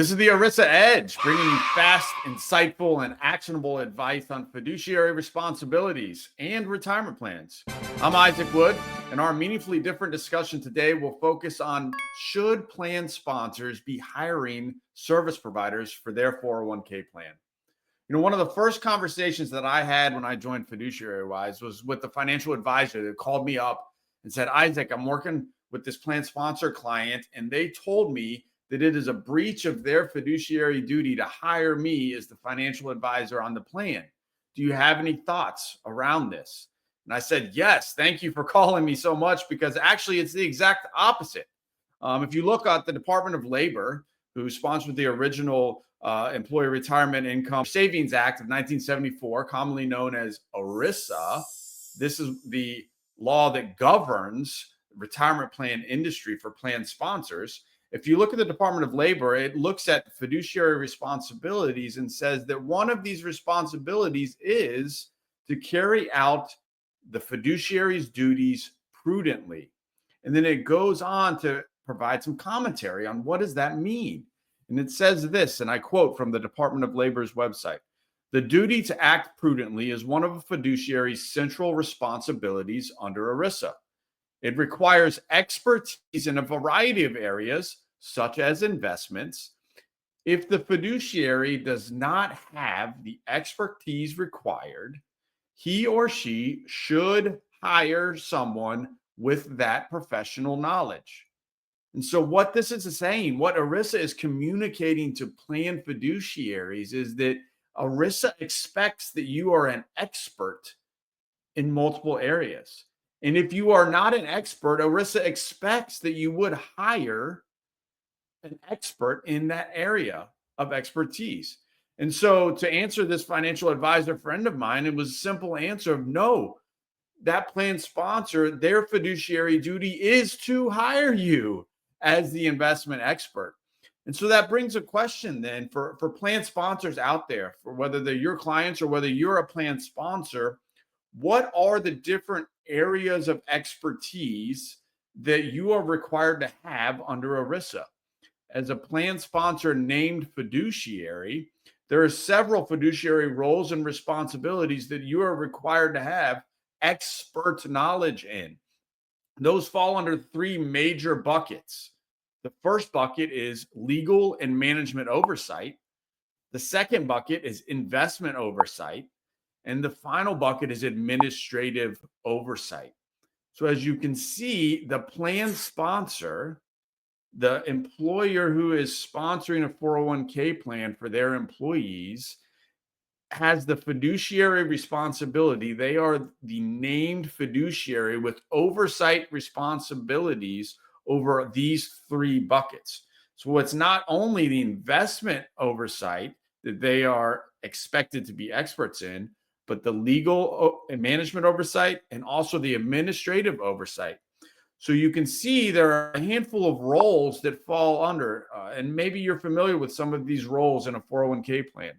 This is the ERISA Edge, bringing you fast, insightful, and actionable advice on fiduciary responsibilities and retirement plans. I'm Isaac Wood, and our meaningfully different discussion today will focus on should plan sponsors be hiring service providers for their 401k plan? One of the first conversations that I had when I joined Fiduciary Wise was with the financial advisor that called me up and said, Isaac, I'm working with this plan sponsor client, and they told me that it is a breach of their fiduciary duty to hire me as the financial advisor on the plan. Do you have any thoughts around this? And I said, yes, thank you for calling me so much, because actually it's the exact opposite. If you look at the Department of Labor, who sponsored the original Employee Retirement Income Savings Act of 1974, commonly known as ERISA, this is the law that governs the retirement plan industry for plan sponsors. If you look at the Department of Labor, it looks at fiduciary responsibilities and says that one of these responsibilities is to carry out the fiduciary's duties prudently. And then it goes on to provide some commentary on what does that mean. And it says this, and I quote from the Department of Labor's website: "The duty to act prudently is one of a fiduciary's central responsibilities under ERISA. It requires expertise in a variety of areas, such as investments. If the fiduciary does not have the expertise required, he or she should hire someone with that professional knowledge." And so what this is saying, what ERISA is communicating to plan fiduciaries, is that ERISA expects that you are an expert in multiple areas. And if you are not an expert, ERISA expects that you would hire an expert in that area of expertise. And so to answer this financial advisor friend of mine, it was a simple answer of no. That plan sponsor, their fiduciary duty is to hire you as the investment expert. And so that brings a question then for plan sponsors out there, for whether they're your clients or whether you're a plan sponsor. What are the different areas of expertise that you are required to have under ERISA? As a plan sponsor named fiduciary, there are several fiduciary roles and responsibilities that you are required to have expert knowledge in. Those fall under three major buckets. The first bucket is legal and management oversight. The second bucket is investment oversight. And the final bucket is administrative oversight. So as you can see, the plan sponsor, the employer who is sponsoring a 401k plan for their employees, has the fiduciary responsibility. They are the named fiduciary with oversight responsibilities over these three buckets. So it's not only the investment oversight that they are expected to be experts in, but the legal and management oversight and also the administrative oversight. So you can see there are a handful of roles that fall under, and maybe you're familiar with some of these roles in a 401k plan.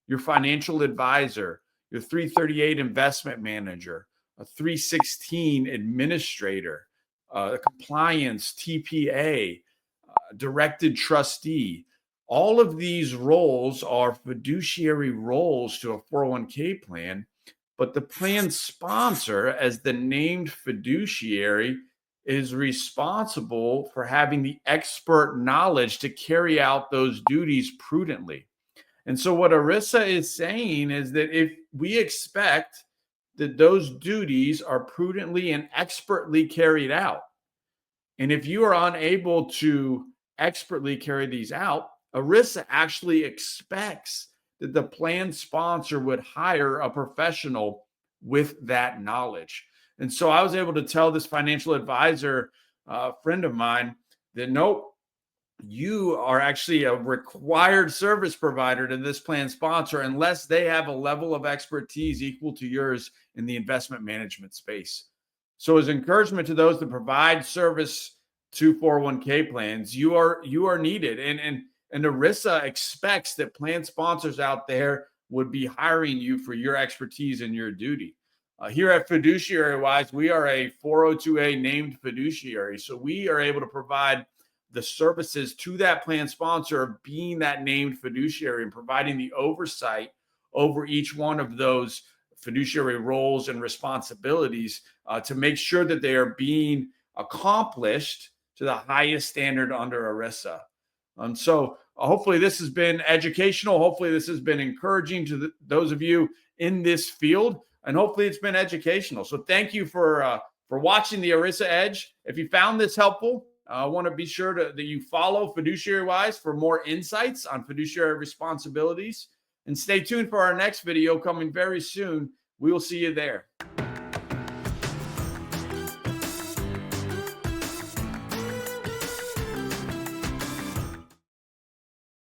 Your financial advisor, your 338 investment manager, a 316 administrator, a compliance TPA, directed trustee. All of these roles are fiduciary roles to a 401k plan, but the plan sponsor, as the named fiduciary, is responsible for having the expert knowledge to carry out those duties prudently. And so what ERISA is saying is that if we expect that those duties are prudently and expertly carried out, and if you are unable to expertly carry these out, ERISA actually expects that the plan sponsor would hire a professional with that knowledge. And so I was able to tell this financial advisor friend of mine that nope, you are actually a required service provider to this plan sponsor unless they have a level of expertise equal to yours in the investment management space. So as encouragement to those that provide service to 401k plans, you are needed. And ERISA expects that plan sponsors out there would be hiring you for your expertise and your duty. Here at Fiduciary Wise, we are a 402A named fiduciary. So we are able to provide the services to that plan sponsor of being that named fiduciary and providing the oversight over each one of those fiduciary roles and responsibilities to make sure that they are being accomplished to the highest standard under ERISA. So hopefully this has been educational. Hopefully this has been encouraging to those of you in this field, and hopefully it's been educational. So thank you for watching the ERISA Edge. If you found this helpful, I want to be sure that you follow Fiduciary Wise for more insights on fiduciary responsibilities. And stay tuned for our next video coming very soon. We will see you there.